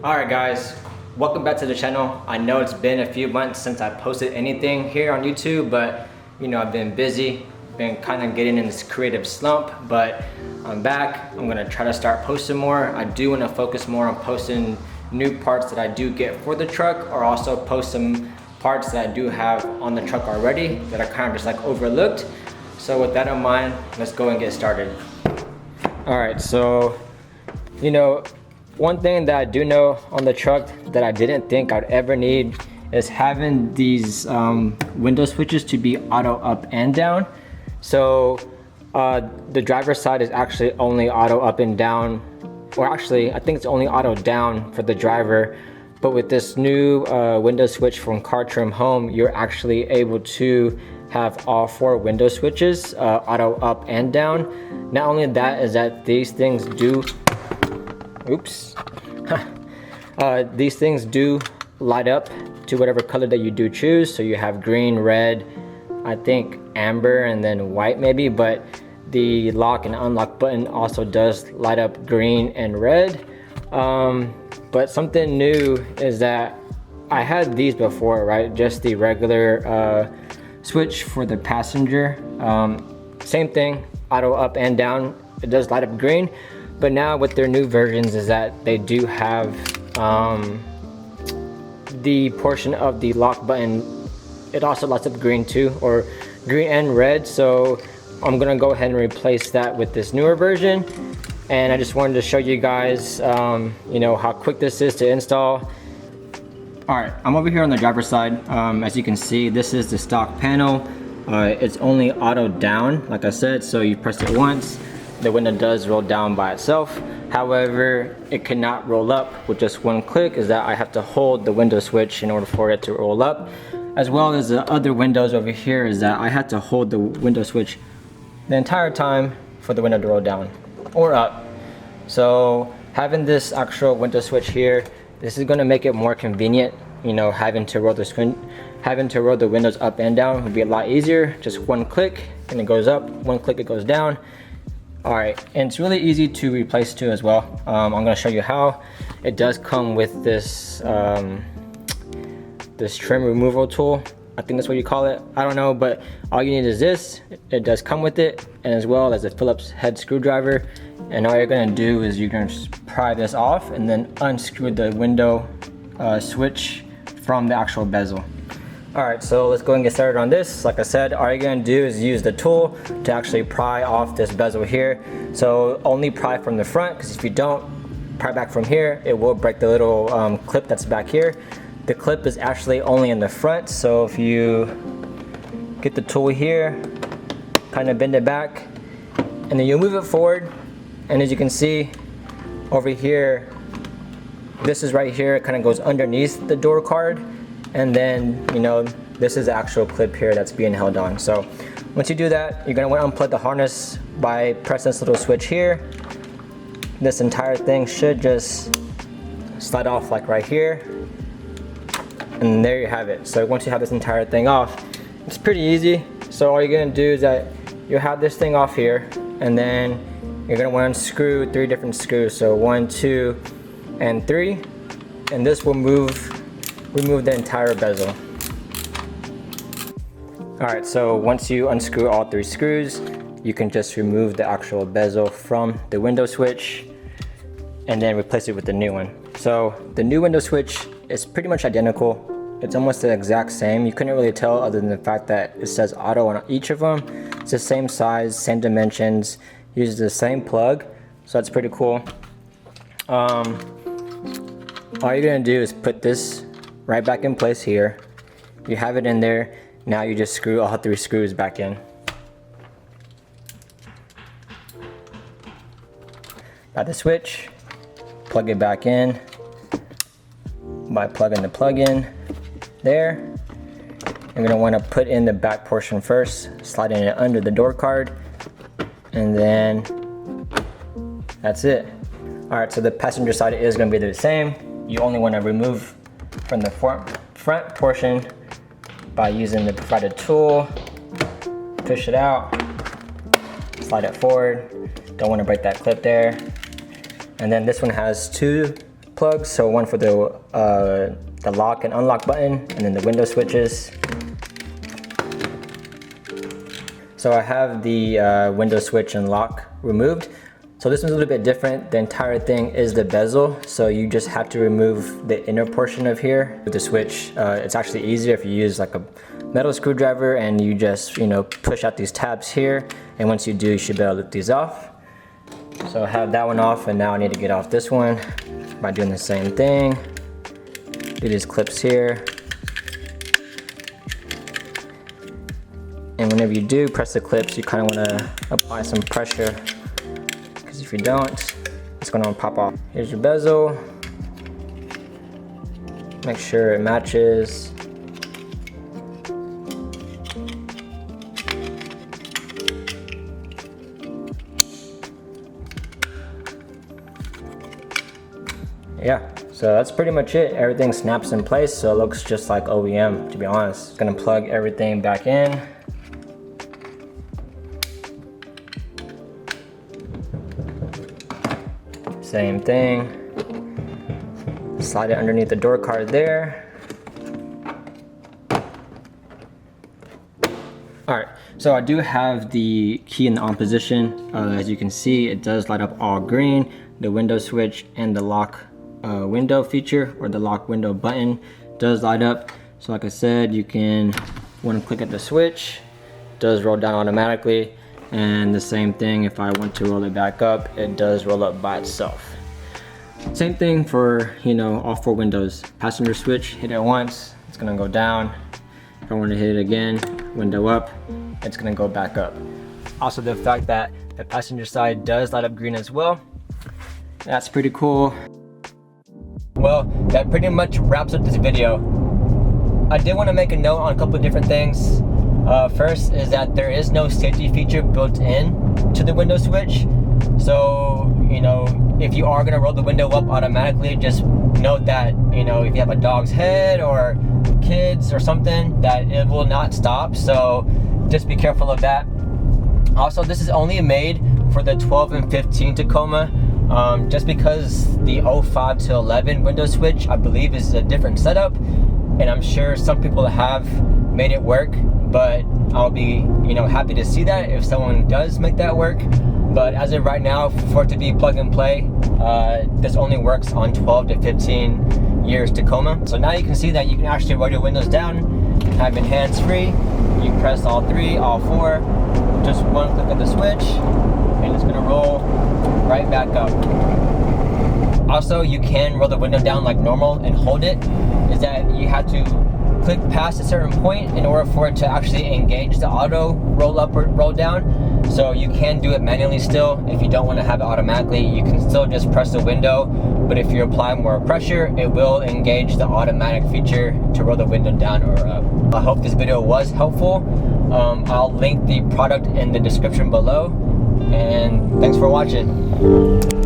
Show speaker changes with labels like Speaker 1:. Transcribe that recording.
Speaker 1: Alright guys, welcome back to the channel. I know it's been a few months since I posted anything here on YouTube, but you know, I've been busy, been kind of getting in this creative slump, but I'm back. I'm gonna try to start posting more. I do want to focus more on posting new parts that I do get for the truck, or also post some parts that I do have on the truck already that are kind of just like overlooked. So with that in mind, let's go and get started. Alright, so you know, one thing that I do know on the truck that I didn't think I'd ever need is having these window switches to be auto up and down. So the driver's side is actually only auto up and down, or actually I think it's only auto down for the driver. But with this new window switch from Car Trim Home, you're actually able to have all 4 window switches auto up and down. Not only that is that these things do these things do light up to whatever color that you do choose. So you have green, red, I think amber, and then white maybe, but the lock and unlock button also does light up green and red. But something new is that I had these before, right? Just the regular switch for the passenger. Same thing, auto up and down. It does light up green. But now with their new versions is that they do have the portion of the lock button, it also lights up green too, or green and red. So I'm gonna go ahead and replace that with this newer version. And I just wanted to show you guys you know, how quick this is to install. Alright, I'm over here on the driver's side. As you can see, this is the stock panel. It's only auto down, like I said, so you press it once, the window does roll down by itself. However, it cannot roll up with just one click, is that I have to hold the window switch in order for it to roll up. As well as the other windows over here is that I had to hold the window switch the entire time for the window to roll down or up. So having this actual window switch here, this is going to make it more convenient. You know, having to roll the windows up and down would be a lot easier. Just one click and it goes up, one click it goes down. Alright, and it's really easy to replace too as well. I'm going to show you how. It does come with this this trim removal tool. I think that's what you call it. I don't know, but all you need is this. It does come with it, and as well as a Phillips head screwdriver. And all you're going to do is you're going to just pry this off and then unscrew the window switch from the actual bezel. Alright, so let's go and get started on this. Like I said, all you're going to do is use the tool to actually pry off this bezel here. So only pry from the front, because if you don't pry back from here, it will break the little clip that's back here. The clip is actually only in the front, so if you get the tool here, kind of bend it back, and then you'll move it forward, and as you can see over here, this is right here, it kind of goes underneath the door card. And then, you know, this is the actual clip here that's being held on. So once you do that, you're gonna want to unplug the harness by pressing this little switch here. This entire thing should just slide off like right here. And there you have it. So once you have this entire thing off, it's pretty easy. So all you're gonna do is that you have this thing off here, and then you're gonna want to unscrew 3 different screws. So 1, 2, and 3. And this will remove the entire bezel. Alright, so once you unscrew all 3 screws, you can just remove the actual bezel from the window switch and then replace it with the new one. So the new window switch is pretty much identical. It's almost the exact same. You couldn't really tell other than the fact that it says auto on each of them. It's the same size, same dimensions, uses the same plug, so that's pretty cool. All you're gonna do is put this right back in place here. You have it in there. Now you just screw all 3 screws back in. Got the switch, plug it back in by plugging the plug in there. You're gonna want to put in the back portion first, sliding it under the door card, and then that's it. Alright, so the passenger side is gonna be the same. You only want to remove from the front portion by using the provided tool. Push it out, slide it forward. Don't want to break that clip there. And then this one has 2 plugs. So one for the lock and unlock button, and then the window switches. So I have the window switch and lock removed. So this one's a little bit different. The entire thing is the bezel. So you just have to remove the inner portion of here with the switch. It's actually easier if you use like a metal screwdriver and you just, push out these tabs here. And once you do, you should be able to lift these off. So I have that one off, and now I need to get off this one by doing the same thing. Do these clips here. And whenever you do press the clips, you kind of want to apply some pressure, because if you don't, it's going to pop off. Here's your bezel. Make sure it matches. Yeah, so that's pretty much it. Everything snaps in place, so it looks just like OEM, to be honest. Gonna plug everything back in. Same thing. Slide it underneath the door card there. Alright, so I do have the key in the on position. As you can see, it does light up all green. The window switch and the lock window feature, or the lock window button, does light up. So like I said, you can one click at the switch, it does roll down automatically, and the same thing if I want to roll it back up, it does roll up by itself. Same thing for all 4 windows. Passenger switch, hit it once, it's gonna go down. If I want to hit it again, window up, it's gonna go back up. Also, the fact that the passenger side does light up green as well, that's pretty cool. Well, that pretty much wraps up this video. I did want to make a note on a couple of different things. First is that there is no safety feature built in to the window switch. So, if you are going to roll the window up automatically, just note that, if you have a dog's head or kids or something, that it will not stop. So just be careful of that. Also, this is only made for the 12 and 15 Tacoma. Just because the 05 to 11 window switch, I believe, is a different setup, and I'm sure some people have made it work, but I'll be happy to see that if someone does make that work. But as of right now, for it to be plug and play, this only works on 12 to 15 years Tacoma. So now you can see that you can actually roll your windows down, having hands free. You press all 3, all 4, just one click of the switch, and it's gonna roll right back up. Also, you can roll the window down like normal and hold it. Is that you have to click past a certain point in order for it to actually engage the auto roll up or roll down. So you can do it manually still. If you don't want to have it automatically, you can still just press the window, but if you apply more pressure, it will engage the automatic feature to roll the window down or up. I hope this video was helpful. I'll link the product in the description below, and thanks for watching.